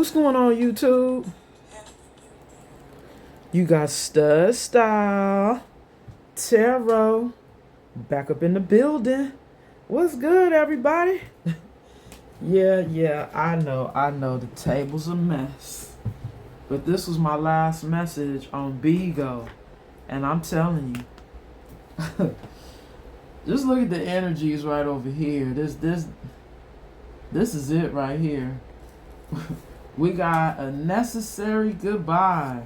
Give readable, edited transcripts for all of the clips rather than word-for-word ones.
What's going on, YouTube? You got Stud Style, Tarot, back up in the building. What's good, everybody? Yeah, I know, the table's a mess. But this was my last message on Bigo, and I'm telling you, just look at the energies right over here. This is it right here. We got a necessary goodbye.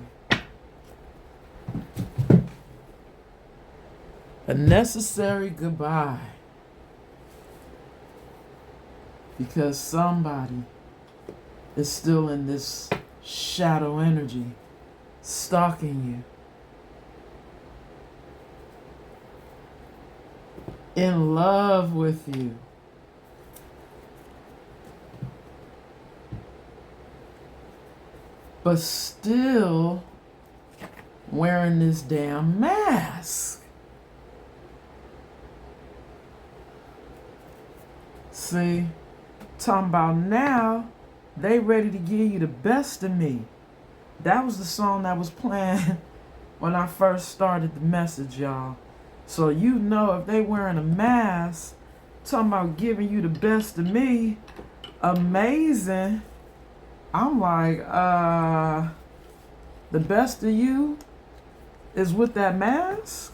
A necessary goodbye. Because somebody is still in this shadow energy, stalking you, in love with you. But still wearing this damn mask. See, talking about now, they ready to give you the best of me. That was the song that was playing when I first started the message, y'all. So you know if they wearing a mask, talking about giving you the best of me, amazing. I'm like, the best of you is with that mask?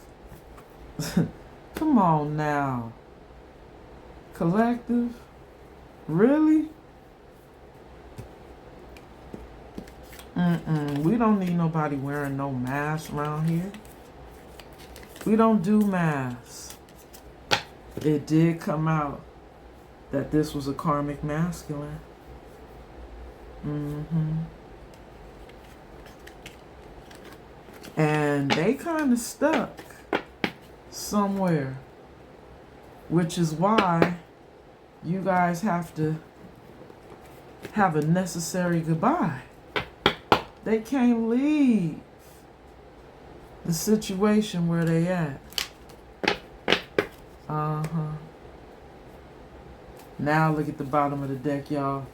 Come on now. Collective? Really? We don't need nobody wearing no mask around here. We don't do masks. It did come out that this was a karmic masculine. And they kind of stuck somewhere, which is why you guys have to have a necessary goodbye. They can't leave the situation where they at. Now look at the bottom of the deck, y'all.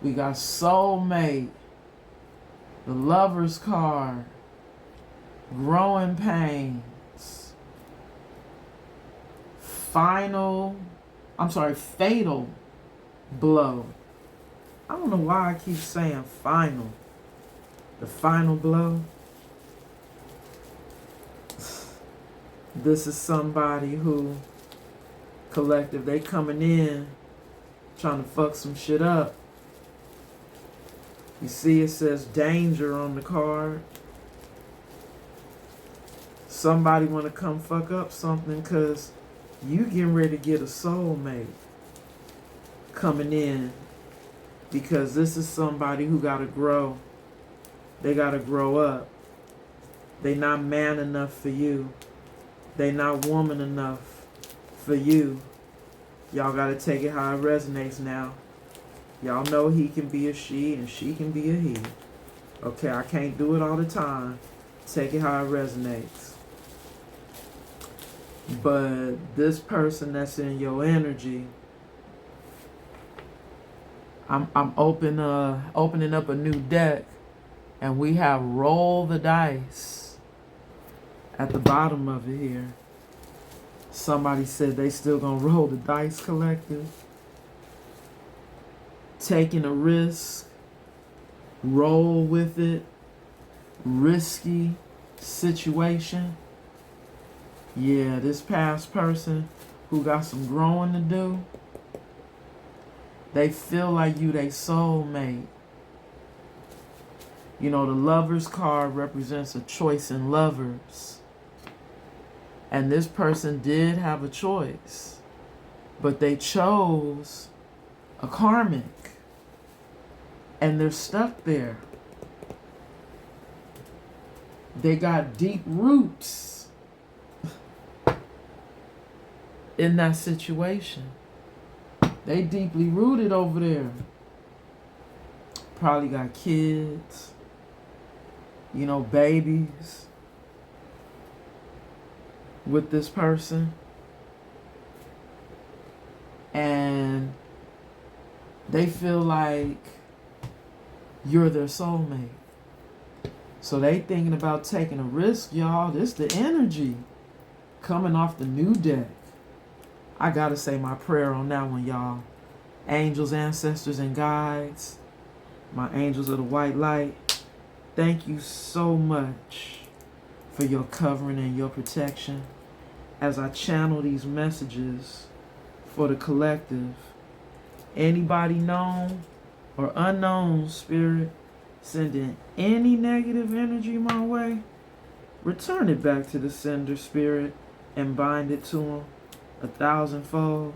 We got soulmate, the lover's card, growing pains, fatal blow. I don't know why I keep saying final. The final blow. This is somebody who, collective, they coming in trying to fuck some shit up. You see it says danger on the card. Somebody want to come fuck up something because you getting ready to get a soulmate coming in, because this is somebody who got to grow. They got to grow up. They not man enough for you. They not woman enough for you. Y'all got to take it how it resonates now. Y'all know he can be a she and she can be a he. Okay, I can't do it all the time. Take it how it resonates. But this person that's in your energy, I'm opening up a new deck, and we have roll the dice at the bottom of it here. Somebody said they still gonna roll the dice, collective. Taking a risk, roll with it, risky situation. Yeah, this past person who got some growing to do, they feel like you they soulmate. You know, the lover's card represents a choice in lovers. And this person did have a choice, but they chose a karmic. And they're stuck there. They got deep roots in that situation. They deeply rooted over there. Probably got kids, you know, babies with this person. And they feel like you're their soulmate. So they thinking about taking a risk, y'all. This the energy coming off the new deck. I gotta say my prayer on that one, y'all. Angels, ancestors, and guides, my angels of the white light, thank you so much for your covering and your protection as I channel these messages for the collective. Anybody known or unknown spirit sending any negative energy my way, return it back to the sender spirit and bind it to them 1,000-fold.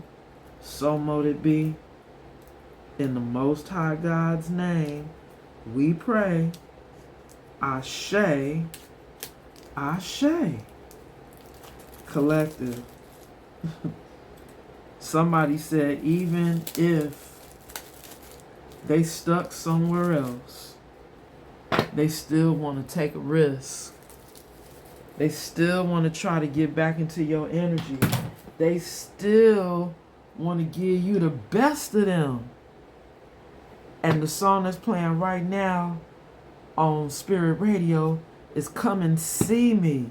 So mote it be. In the Most High God's name, we pray. Ashe, Ashe. Collective. Somebody said even if they stuck somewhere else, they still want to take a risk. They still want to try to get back into your energy. They still want to give you the best of them. And the song that's playing right now on Spirit Radio is Come and See Me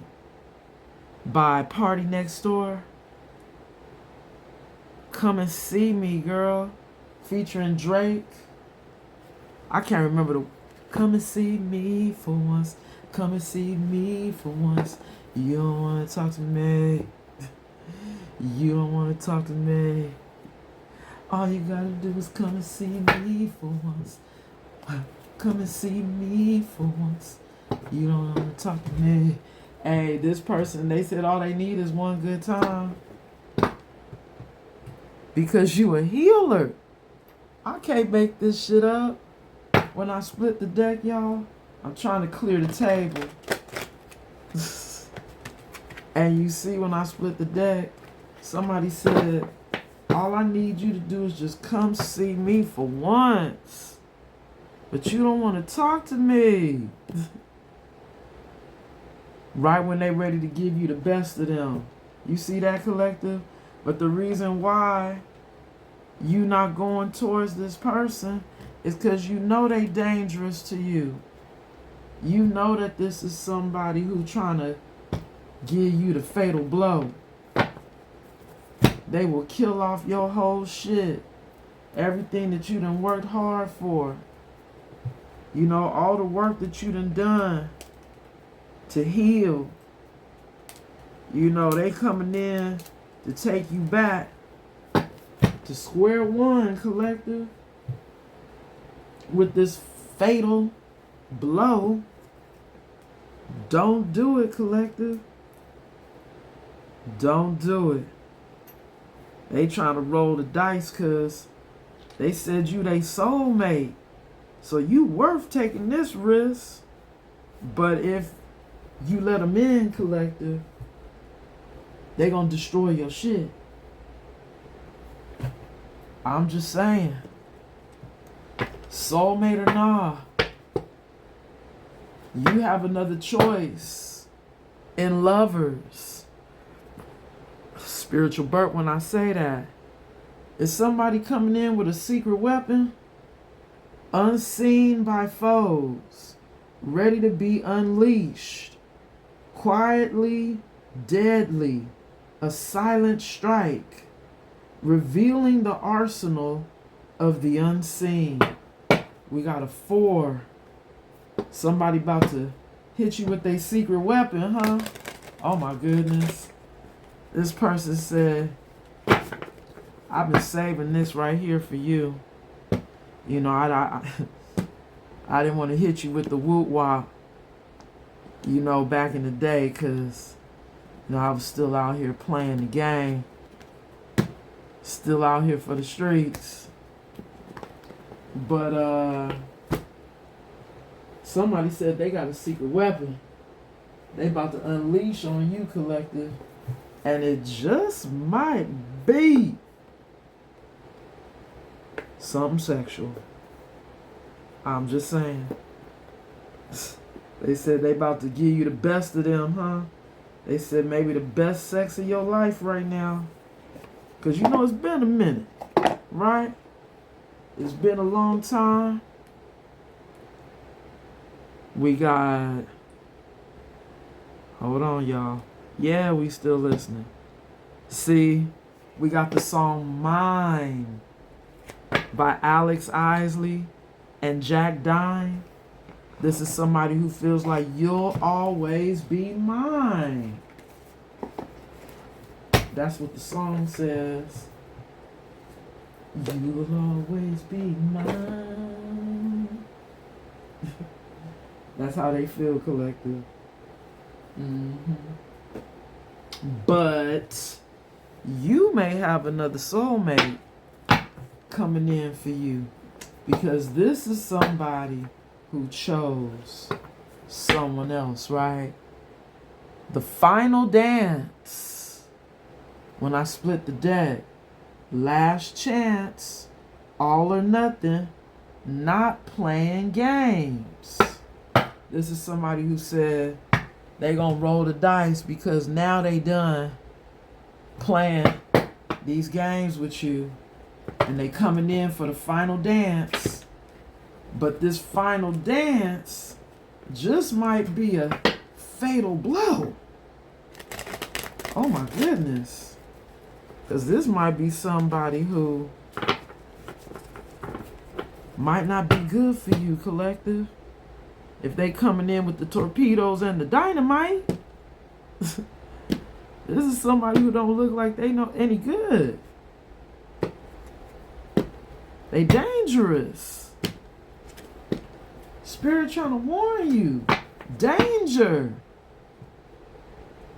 by Party Next Door. Come and See Me, girl. Featuring Drake. I can't remember the... Come and see me for once. Come and see me for once. You don't want to talk to me. You don't want to talk to me. All you gotta do is come and see me for once. Come and see me for once. You don't want to talk to me. Hey, this person, they said all they need is one good time. Because you a healer. I can't make this shit up. When I split the deck, y'all, I'm trying to clear the table. And you see when I split the deck, somebody said, all I need you to do is just come see me for once. But you don't want to talk to me. Right when they ready to give you the best of them. You see that, collective? But the reason why you not going towards this person is because you know they dangerous to you. You know that this is somebody who trying to give you the fatal blow. They will kill off your whole shit. Everything that you done worked hard for. You know, all the work that you done to heal. You know, they coming in to take you back to square one, collective. With this fatal blow. Don't do it, collective. Don't do it. They trying to roll the dice because they said you they soulmate. So you worth taking this risk. But if you let them in, collective, they gonna destroy your shit. I'm just saying. Soulmate or nah, you have another choice in lovers. Spiritual burp when I say that. Is somebody coming in with a secret weapon? Unseen by foes. Ready to be unleashed. Quietly, deadly. A silent strike. Revealing the arsenal of the unseen. We got a 4. Somebody about to hit you with their secret weapon, huh? Oh my goodness. This person said, I've been saving this right here for you. You know, I didn't want to hit you with the woot wop, you know, back in the day, because, you know, I was still out here playing the game. Still out here for the streets. But, somebody said they got a secret weapon. They about to unleash on you, collective. And it just might be something sexual. I'm just saying. They said they about to give you the best of them, huh? They said maybe the best sex of your life right now. Because you know it's been a minute, right? It's been a long time. We got, hold on, y'all. Yeah, we still listening. See, we got the song Mine by Alex Isley and Jack Dine. This is somebody who feels like you'll always be mine. That's what the song says. You will always be mine. That's how they feel, collective. But you may have another soulmate coming in for you, because this is somebody who chose someone else, right? The final dance. When I split the deck, last chance, all or nothing, not playing games. This is somebody who said they gonna roll the dice because now they done playing these games with you, and they coming in for the final dance. But this final dance just might be a fatal blow. Oh my goodness. Because this might be somebody who might not be good for you, collective. If they coming in with the torpedoes and the dynamite, this is somebody who don't look like they know any good. They dangerous. Spirit trying to warn you. Danger.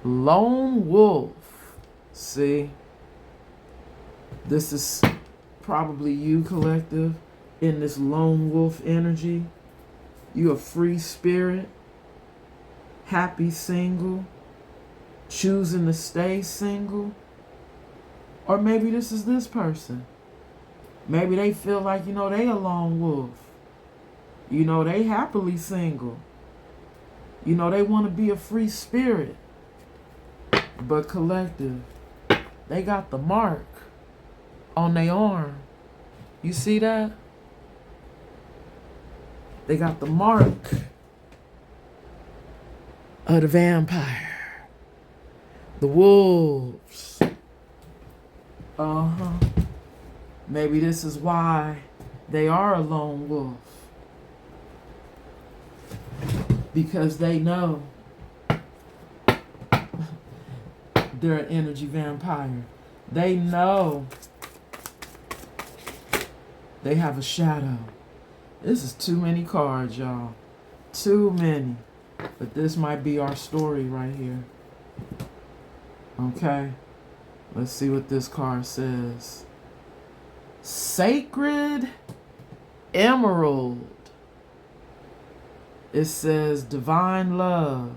Lone wolf. See? This is probably you, collective, in this lone wolf energy. You a free spirit. Happy single. Choosing to stay single. Or maybe this is this person. Maybe they feel like, they a lone wolf. They happily single. They want to be a free spirit. But collective, they got the mark on their arm. You see that? They got the mark of the vampire. The wolves. Maybe this is why they are a lone wolf. Because they know they're an energy vampire. They know they have a shadow. This is too many cards, y'all. Too many. But this might be our story right here. Okay. Let's see what this card says. Sacred Emerald. It says divine love.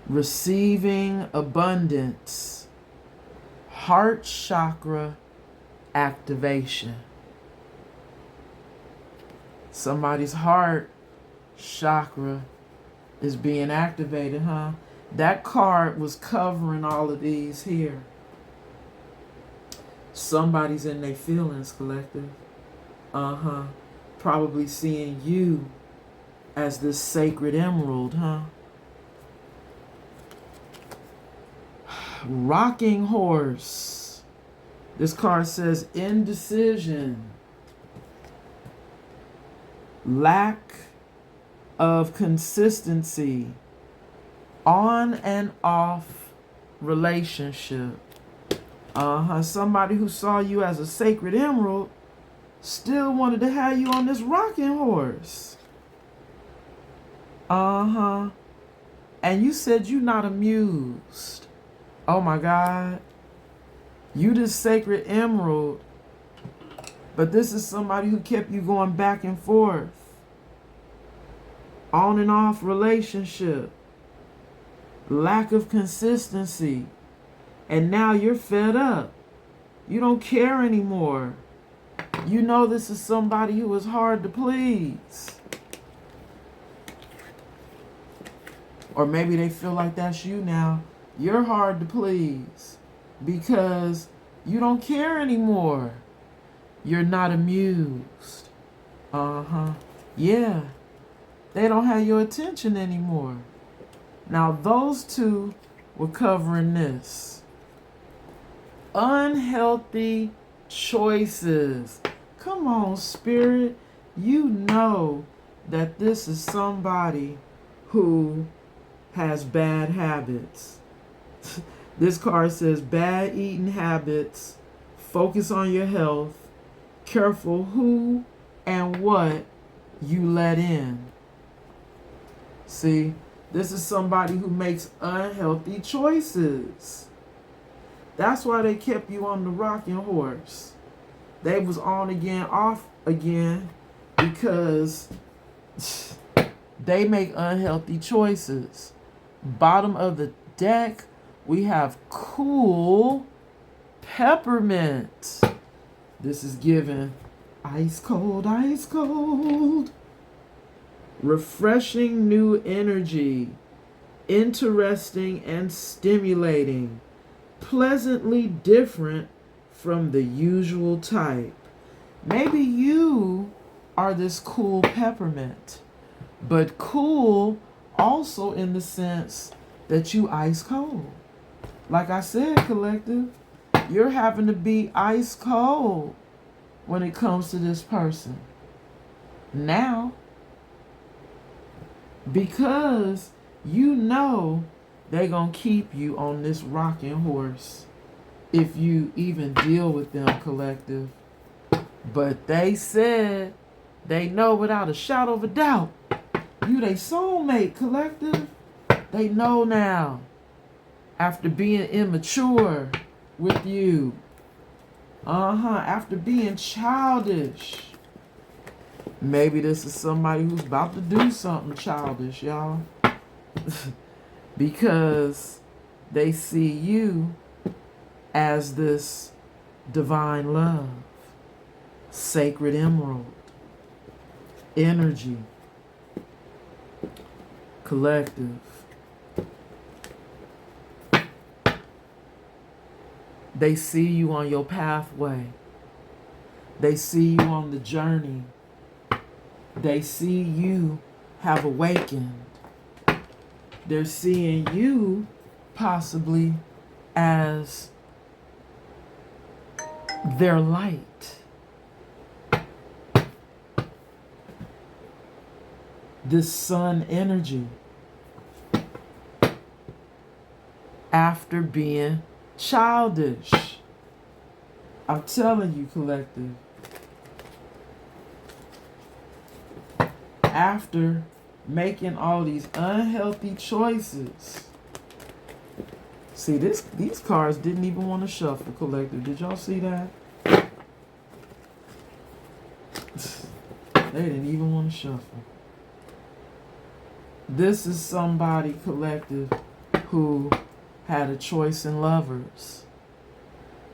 Receiving abundance. Heart chakra activation. Somebody's heart chakra is being activated, huh? That card was covering all of these here. Somebody's in their feelings, collective. Probably seeing you as this sacred emerald, huh? Rocking horse. This card says indecision. Lack of consistency. On and off relationship. Somebody who saw you as a sacred emerald still wanted to have you on this rocking horse. And you said you're not amused. Oh my God. You this sacred emerald, but this is somebody who kept you going back and forth. On and off relationship. Lack of consistency. And now you're fed up. You don't care anymore. You know this is somebody who is hard to please. Or maybe they feel like that's you now. You're hard to please because you don't care anymore. You're not amused. Yeah. They don't have your attention anymore. Now, those two were covering this. Unhealthy choices. Come on, Spirit. You know that this is somebody who has bad habits. This card says bad eating habits, focus on your health, careful who and what you let in. See, this is somebody who makes unhealthy choices. That's why they kept you on the rocking horse. They was on again, off again, because they make unhealthy choices. Bottom of the deck, we have cool peppermint. This is given ice cold, ice cold. Refreshing new energy, interesting and stimulating, pleasantly different from the usual type. Maybe you are this cool peppermint, but cool also in the sense that you ice cold. Like I said, collective, you're having to be ice cold when it comes to this person. Now, because you know they're going to keep you on this rocking horse if you even deal with them, collective. But they said they know without a shadow of a doubt you they soulmate, collective. They know now after being immature with you. After being childish. Maybe this is somebody who's about to do something childish, y'all. Because they see you as this divine love, sacred emerald, energy, collective. They see you on your pathway. They see you on the journey. They see you have awakened. They're seeing you possibly as their light. This sun energy. After being childish. I'm telling you, collective. After making all these unhealthy choices. See, these cards didn't even want to shuffle, collective. Did y'all see that? They didn't even want to shuffle. This is somebody, collective, who had a choice in lovers.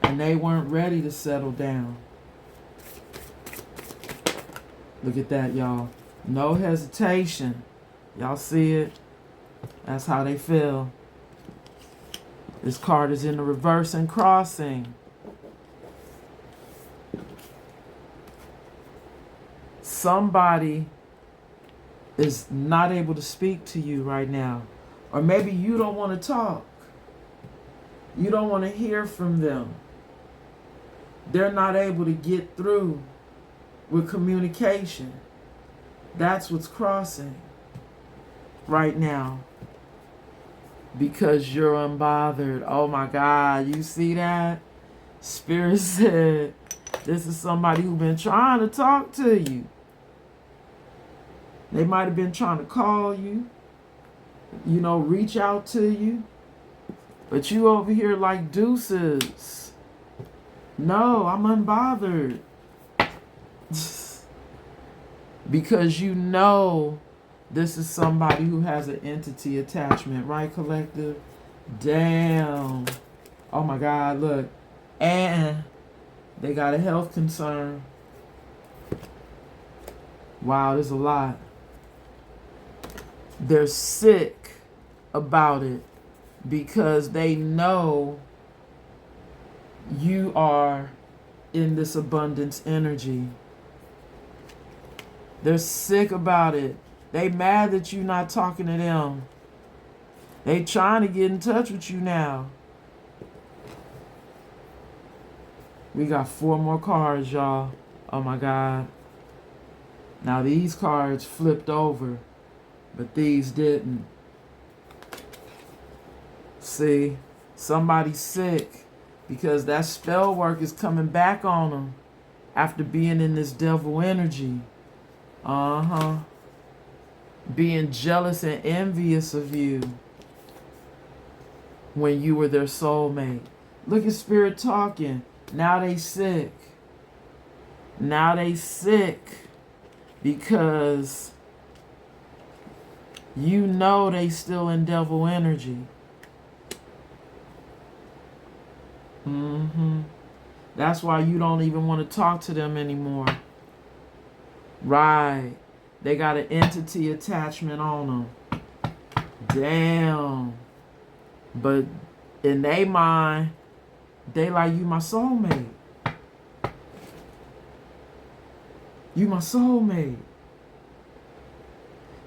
And they weren't ready to settle down. Look at that, y'all. No hesitation. Y'all see it? That's how they feel. This card is in the reverse and crossing. Somebody is not able to speak to you right now. Or maybe you don't want to talk. You don't want to hear from them. They're not able to get through with communication. That's what's crossing right now. Because you're unbothered. Oh my God, you see that? Spirit said, this is somebody who's been trying to talk to you. They might have been trying to call you, reach out to you. But you over here like deuces. No, I'm unbothered. Because you know this is somebody who has an entity attachment, right, collective? Damn. Oh my God, look. And they got a health concern. Wow, there's a lot. They're sick about it because they know you are in this abundance energy. They're sick about it They mad that you not talking to them. They trying to get in touch with you now. We got 4 more cards, y'all. Oh my God. Now these cards flipped over, but these didn't. See, somebody's sick because that spell work is coming back on them after being in this devil energy. Being jealous and envious of you when you were their soulmate. Look at Spirit talking. Now they sick. Now they sick because you know they still in devil energy. That's why you don't even want to talk to them anymore. Right. They got an entity attachment on them. Damn. But in their mind, they like, you my soulmate. You my soulmate.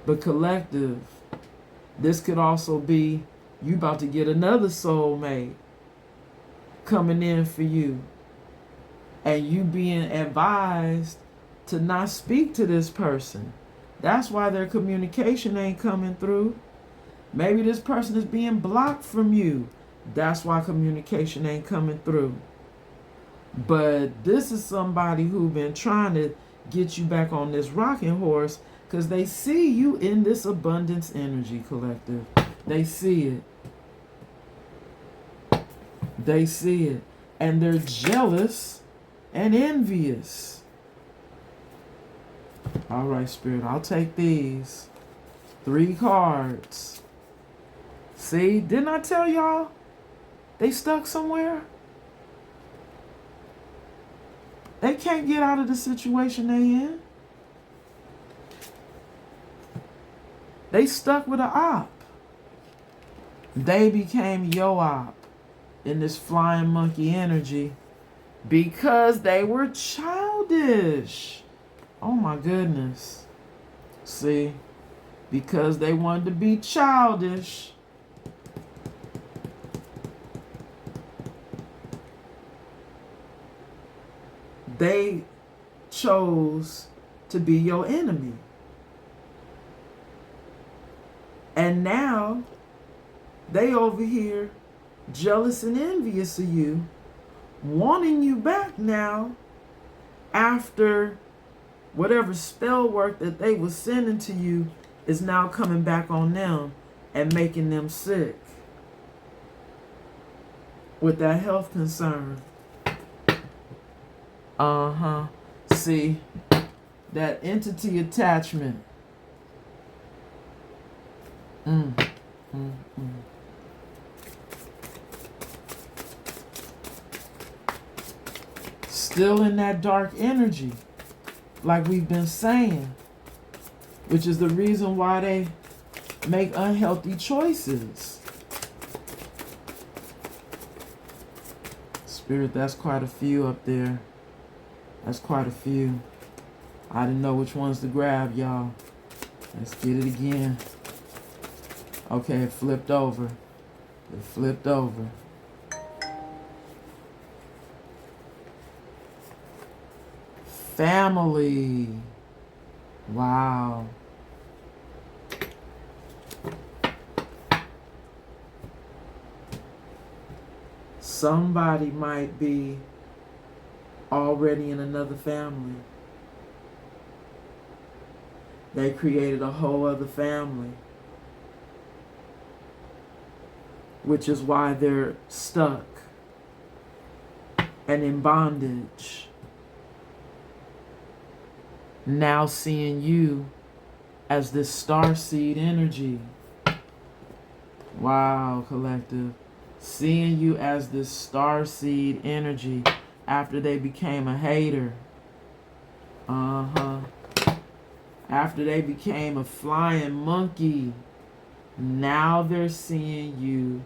But collective, this could also be you about to get another soulmate coming in for you. And you being advised to not speak to this person. That's why their communication ain't coming through. Maybe this person is being blocked from you. That's why communication ain't coming through. But this is somebody who been trying to get you back on this rocking horse because they see you in this abundance energy, collective. They see it. They see it. And they're jealous and envious. All right, Spirit, I'll take these 3 cards. See, didn't I tell y'all they stuck somewhere? They can't get out of the situation they in. They stuck with an op. They became yo op in this flying monkey energy because they were childish. Oh my goodness. See, because they wanted to be childish. They chose to be your enemy. And now they over here jealous and envious of you, wanting you back now after whatever spell work that they was sending to you is now coming back on them and making them sick with that health concern. See, that entity attachment. Still in that dark energy, like we've been saying, which is the reason why they make unhealthy choices. Spirit, that's quite a few up there. That's quite a few. I didn't know which ones to grab, y'all. Let's get it again. Okay, it flipped over. It flipped over. Family. Wow. Somebody might be already in another family. They created a whole other family, which is why they're stuck and in bondage. Now seeing you as this starseed energy. Wow, collective. Seeing you as this starseed energy after they became a hater. After they became a flying monkey. Now they're seeing you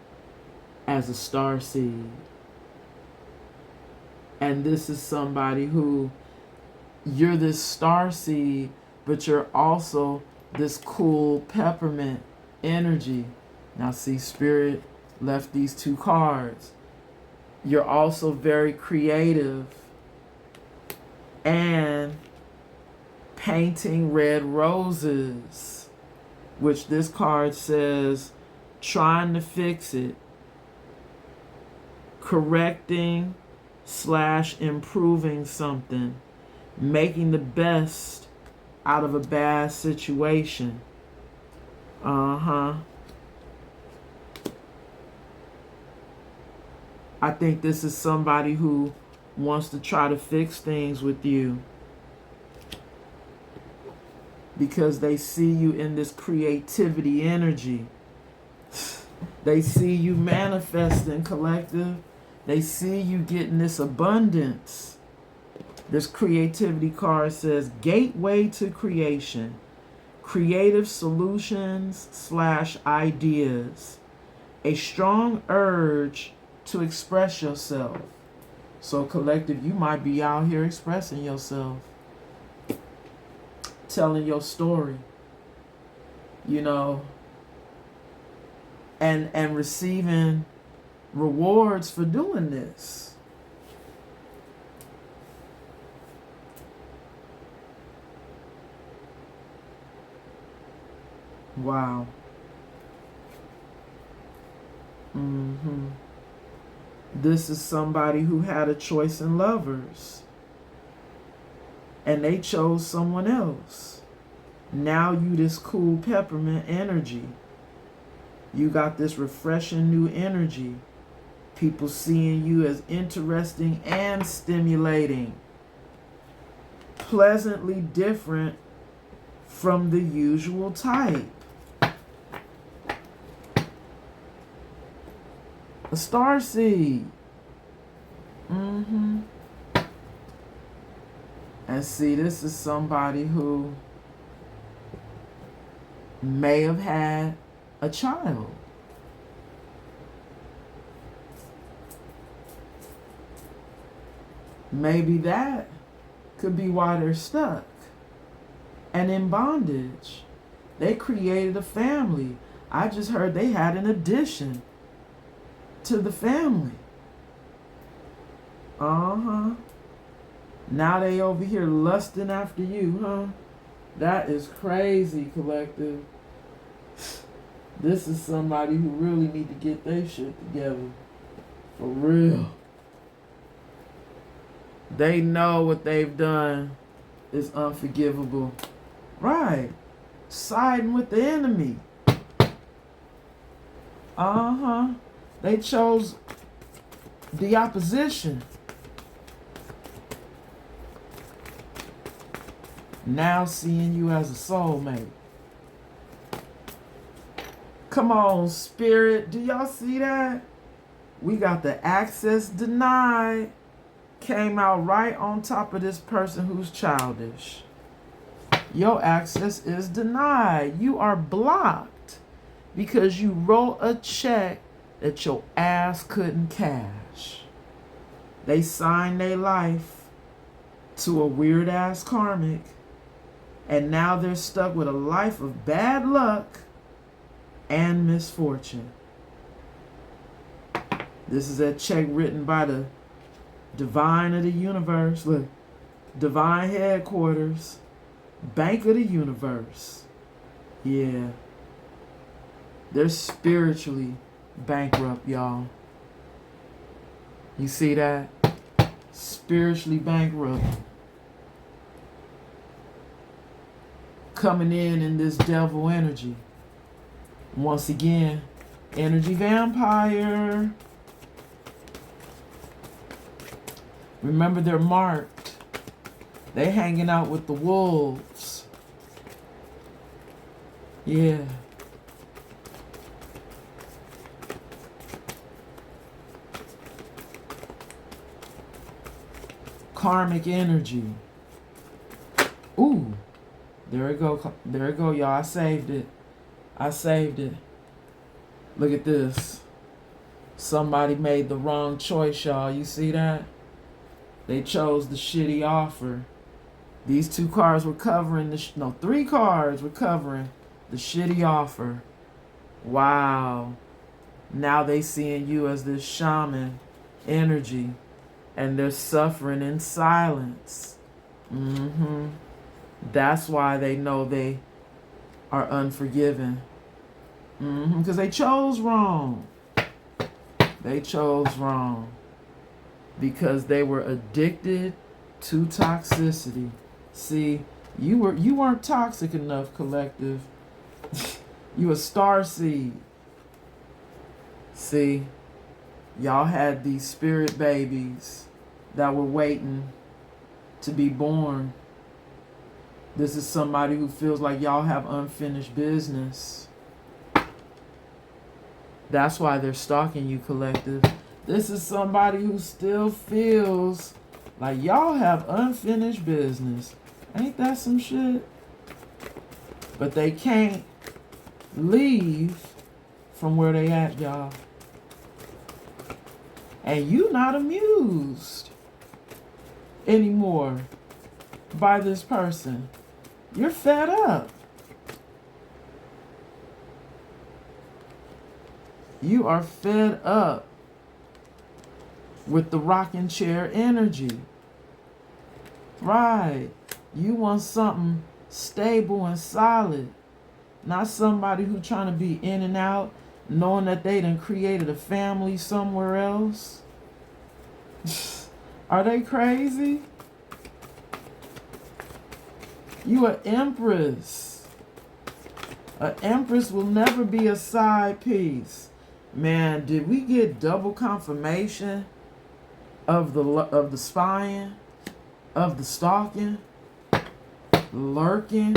as a starseed. And this is somebody who, you're this starseed, but you're also this cool peppermint energy. Now see, Spirit left these two cards. You're also very creative and painting red roses, which this card says trying to fix it, correcting / improving something, making the best out of a bad situation. I think this is somebody who wants to try to fix things with you because they see you in this creativity energy. They see you manifesting, collective. They see you getting this abundance. This creativity card says gateway to creation, creative solutions / ideas, a strong urge to express yourself. So collective, you might be out here expressing yourself, telling your story, you know, and receiving rewards for doing this. Wow. This is somebody who had a choice in lovers and they chose someone else. Now you this cool peppermint energy. You got this refreshing new energy. People seeing you as interesting and stimulating. Pleasantly different from the usual type. A starseed. And see, this is somebody who may have had a child. Maybe that could be why they're stuck and in bondage. They created a family. I just heard they had an addition to the family. Now they over here lusting after you, huh? That is crazy, collective. This is somebody who really need to get their shit together. For real. They know what they've done is unforgivable. Right. Siding with the enemy. They chose the opposition. Now seeing you as a soulmate. Come on, Spirit. Do y'all see that? We got the access denied. Came out right on top of this person who's childish. Your access is denied. You are blocked because you wrote a check that your ass couldn't cash. They signed their life to a weird ass karmic, and now they're stuck with a life of bad luck and misfortune. This is a check written by the divine of the universe. Look, divine headquarters, bank of the universe. Yeah. They're spiritually bankrupt, y'all. You see that? Spiritually bankrupt. Coming in this devil energy. Once again, energy vampire. Remember, they're marked. They hanging out with the wolves. Yeah. Karmic energy. Ooh. There it go. There it go, y'all. I saved it. I saved it. Look at this. Somebody made the wrong choice, y'all. You see that? They chose the shitty offer. These 2 cards were covering no, 3 cards were covering the shitty offer. Wow. Now they seeing you as this shaman energy, and they're suffering in silence. That's why they know they are unforgiven. Because they chose wrong. They chose wrong. Because they were addicted to toxicity. See, you weren't toxic enough, collective. You a star seed. See, y'all had these spirit babies that were waiting to be born. This is somebody who feels like y'all have unfinished business. That's why they're stalking you, collective. This is somebody who still feels like y'all have unfinished business. Ain't that some shit? But they can't leave from where they at, y'all. And you not amused anymore by this person. You're fed up. You are fed up with the rocking chair energy. Right. You want something stable and solid. Not somebody who trying to be in and out, knowing that they done created a family somewhere else. Are they crazy? You an empress. An empress will never be a side piece. Man, did we get double confirmation of the spying, of the stalking, lurking?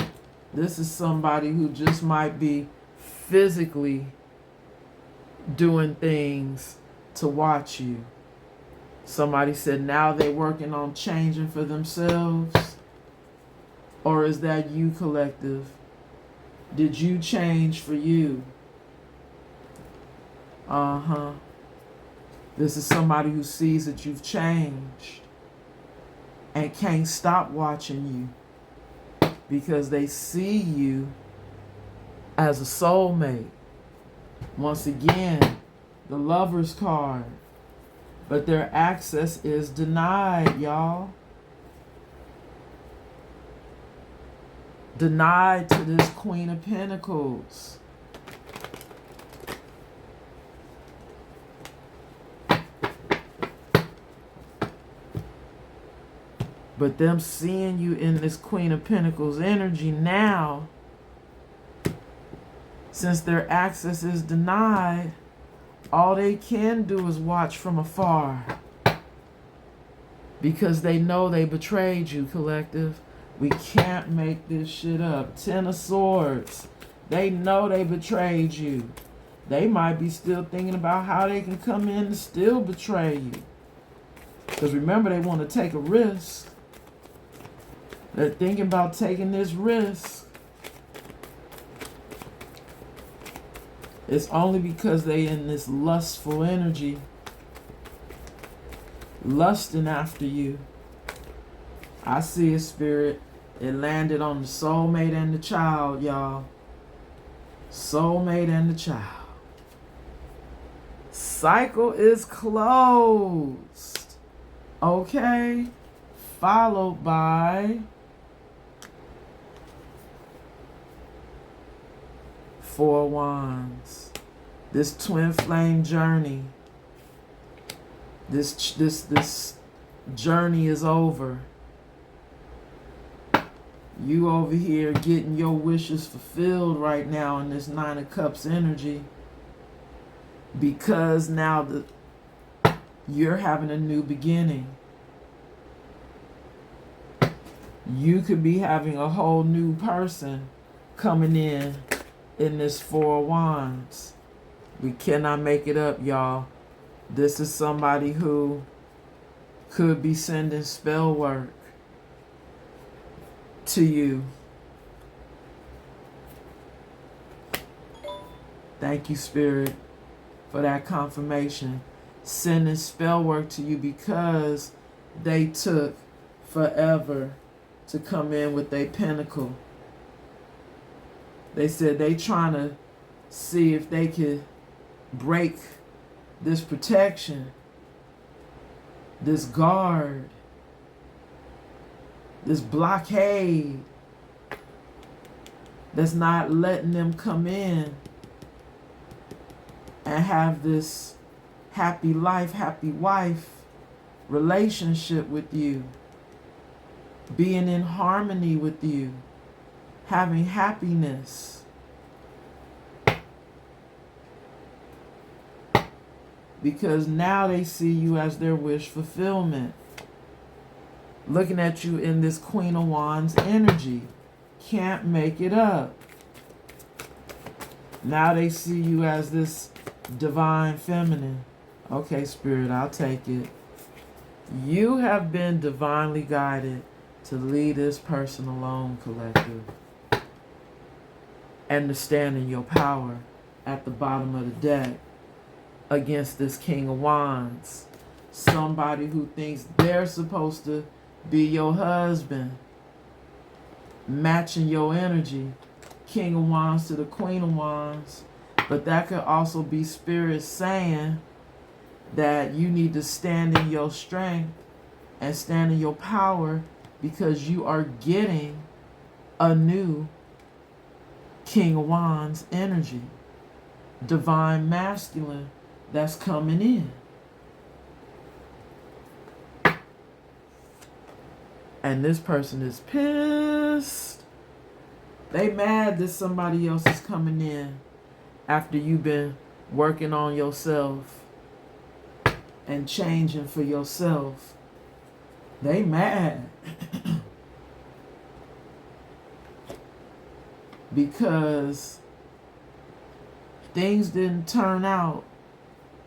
This is somebody who just might be physically doing things to watch you. Somebody said now they're working on changing for themselves. Or is that you, collective? Did you change for you? This is somebody who sees that you've changed and can't stop watching you because they see you as a soulmate. Once again, the Lover's card. But their access is denied, y'all. Denied to this Queen of Pentacles. But them seeing you in this Queen of Pentacles energy now, since their access is denied, all they can do is watch from afar. Because they know they betrayed you, collective. We can't make this shit up. 10 of Swords. They know they betrayed you. They might be still thinking about how they can come in and still betray you. Because remember, they want to take a risk. They're thinking about taking this risk. It's only because they in this lustful energy. Lusting after you. I see a spirit. It landed on the soulmate and the child, y'all. Soulmate and the child. Cycle is closed. Okay. Followed by 4 Wands. This twin flame journey. This journey is over. You over here getting your wishes fulfilled right now in this 9 of Cups energy. Because now you're having a new beginning. You could be having a whole new person coming in this 4 Wands. We cannot make it up, y'all. This is somebody who could be sending spell work to you. Thank you, Spirit, for that confirmation. Sending spell work to you because they took forever to come in with their pentacle. They said they trying to see if they could break this protection, this guard, this blockade that's not letting them come in and have this happy life, happy wife relationship with you, being in harmony with you, having happiness. Because now they see you as their wish fulfillment. Looking at you in this Queen of Wands energy. Can't make it up. Now they see you as this divine feminine. Okay, Spirit, I'll take it. You have been divinely guided to leave this person alone, collective. And to stand in your power at the bottom of the deck against this King of Wands. Somebody who thinks they're supposed to be your husband. Matching your energy. King of Wands to the Queen of Wands. But that could also be Spirit saying that you need to stand in your strength and stand in your power, because you are getting a new King of Wands energy. Divine masculine that's coming in. And this person is pissed. They mad that somebody else is coming in after you've been working on yourself and changing for yourself. They mad. Because things didn't turn out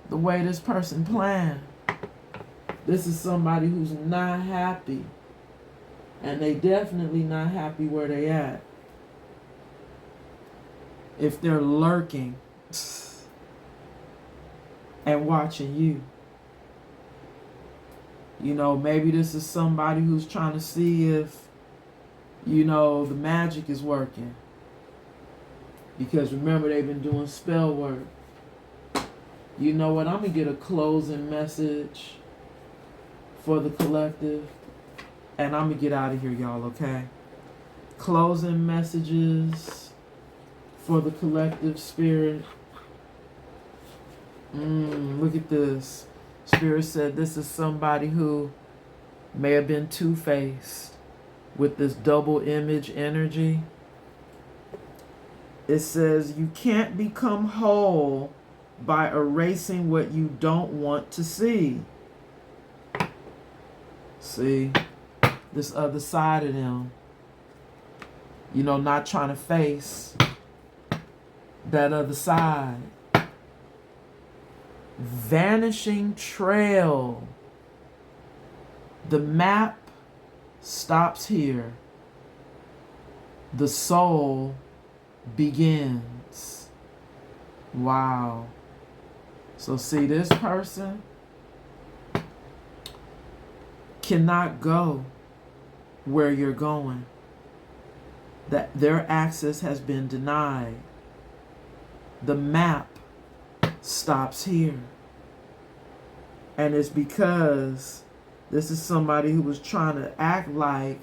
the way this person planned. This is somebody who's not happy. And they definitely not happy where they at. If they're lurking and watching you. You know, maybe this is somebody who's trying to see if, you know, the magic is working. Because remember, they've been doing spell work. You know what? I'm going to get a closing message for the collective. And I'm going to get out of here, y'all, okay? Closing messages for the collective, Spirit. Look at this. Spirit said this is somebody who may have been two-faced with this double image energy. It says you can't become whole by erasing what you don't want to see. See, this other side of them, you know, not trying to face that other side. Vanishing trail. The map stops here. The soul begins. Wow. So see, this person cannot go where you're going. That their access has been denied. The map stops here. And it's because this is somebody who was trying to act like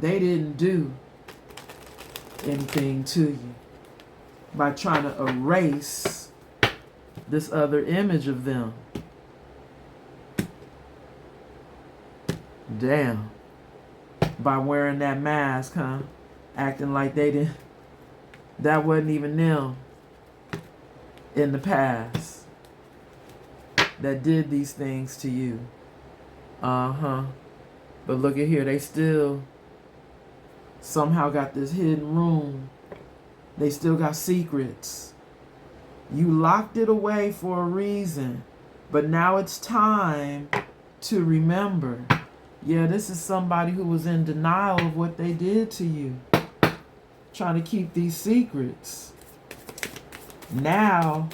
they didn't do anything to you by trying to erase this other image of them. Damn. By wearing that mask, huh? Acting like they didn't. That wasn't even them in the past that did these things to you. But look at here, they still somehow got this hidden room. They still got secrets. You locked it away for a reason, but now it's time to remember. Yeah, this is somebody who was in denial of what they did to you, trying to keep these secrets. Now,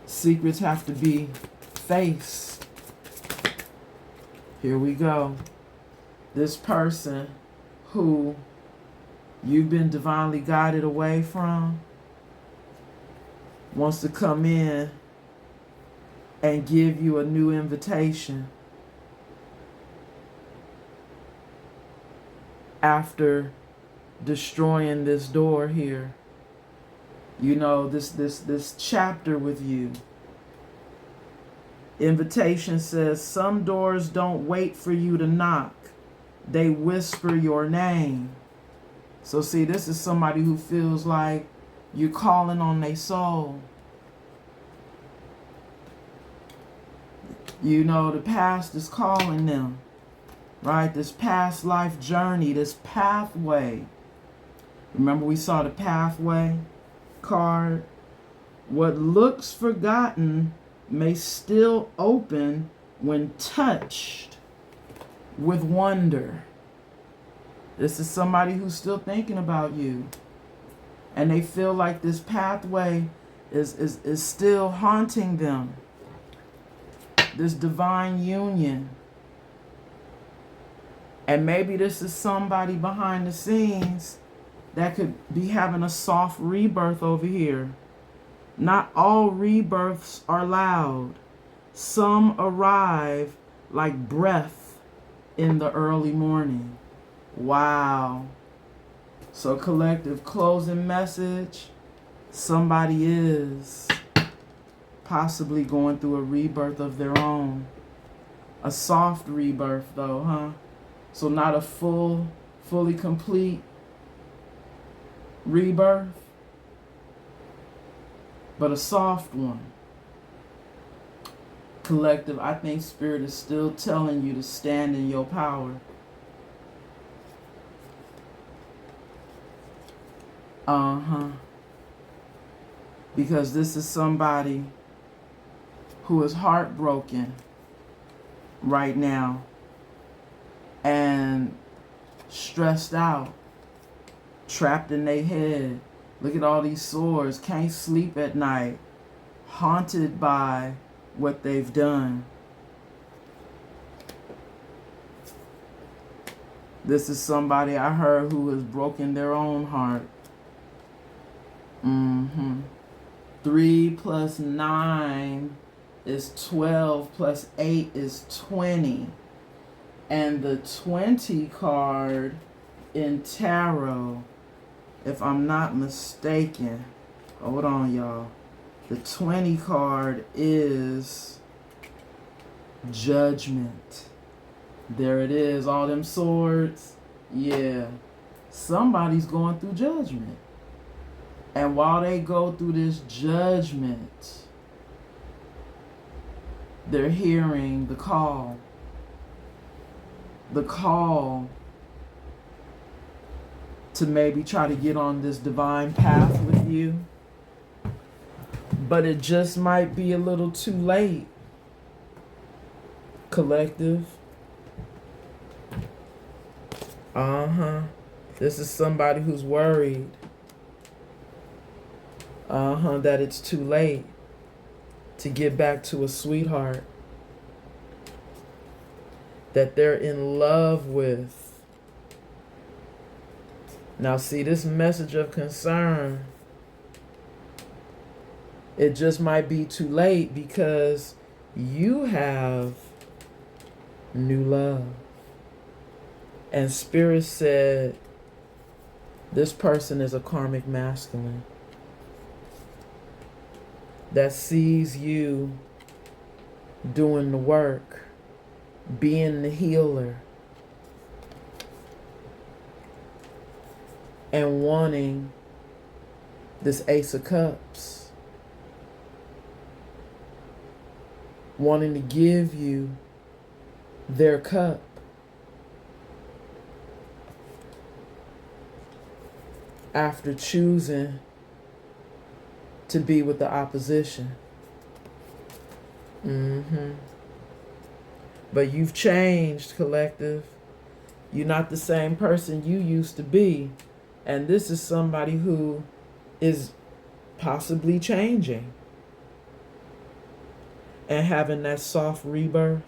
secrets have to be faced. Here we go. this person who you've been divinely guided away from wants to come in and give you a new invitation after destroying this door here. You know, this chapter with you. Invitation says, some doors don't wait for you to knock. They whisper your name. So see, this is somebody who feels like you're calling on their soul. You know, the past is calling them, right? This past life journey, this pathway. Remember we saw the pathway card? What looks forgotten may still open when touched with wonder. This is somebody who's still thinking about you. And they feel like this pathway is still haunting them. This divine union. And maybe this is somebody behind the scenes that could be having a soft rebirth over here. Not all rebirths are loud. Some arrive like breath in the early morning. Wow. So collective closing message. Somebody is possibly going through a rebirth of their own. A soft rebirth though, huh? So not a fully complete rebirth, but a soft one. Collective, I think Spirit is still telling you to stand in your power. Because this is somebody who is heartbroken right now and stressed out, trapped in their head. Look at all these sores, can't sleep at night, haunted by what they've done. This is somebody I heard who has broken their own heart. 3 plus 9 is 12 plus 8 is 20. And the 20 card in tarot, if I'm not mistaken, hold on y'all, the 20 card is Judgment. There it is, all them swords. Yeah, somebody's going through judgment. And while they go through this judgment, they're hearing the call. The call to maybe try to get on this divine path with you. But it just might be a little too late. Collective. This is somebody who's worried. That it's too late to get back to a sweetheart that they're in love with. Now see, this message of concern, it just might be too late because you have new love. And Spirit said this person is a karmic masculine that sees you doing the work, being the healer, and wanting this Ace of Cups, wanting to give you their cup. After choosing to be with the opposition. But you've changed, collective. You're not the same person you used to be. And this is somebody who is possibly changing and having that soft rebirth.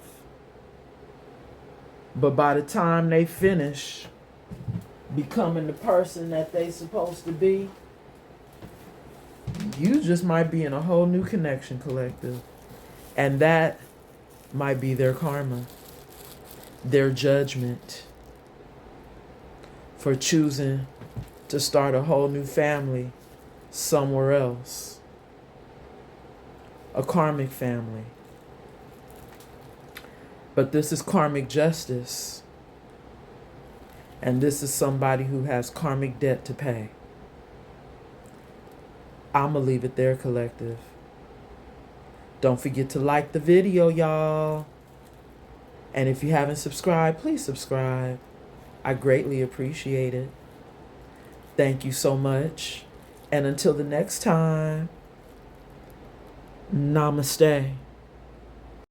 But by the time they finish becoming the person that they supposed to be, you just might be in a whole new connection collective. And that might be their karma, their judgment for choosing to start a whole new family somewhere else. A karmic family. But this is karmic justice. And this is somebody who has karmic debt to pay. I'ma leave it there, collective. Don't forget to like the video, y'all. And if you haven't subscribed, please subscribe. I greatly appreciate it. Thank you so much. And until the next time, namaste.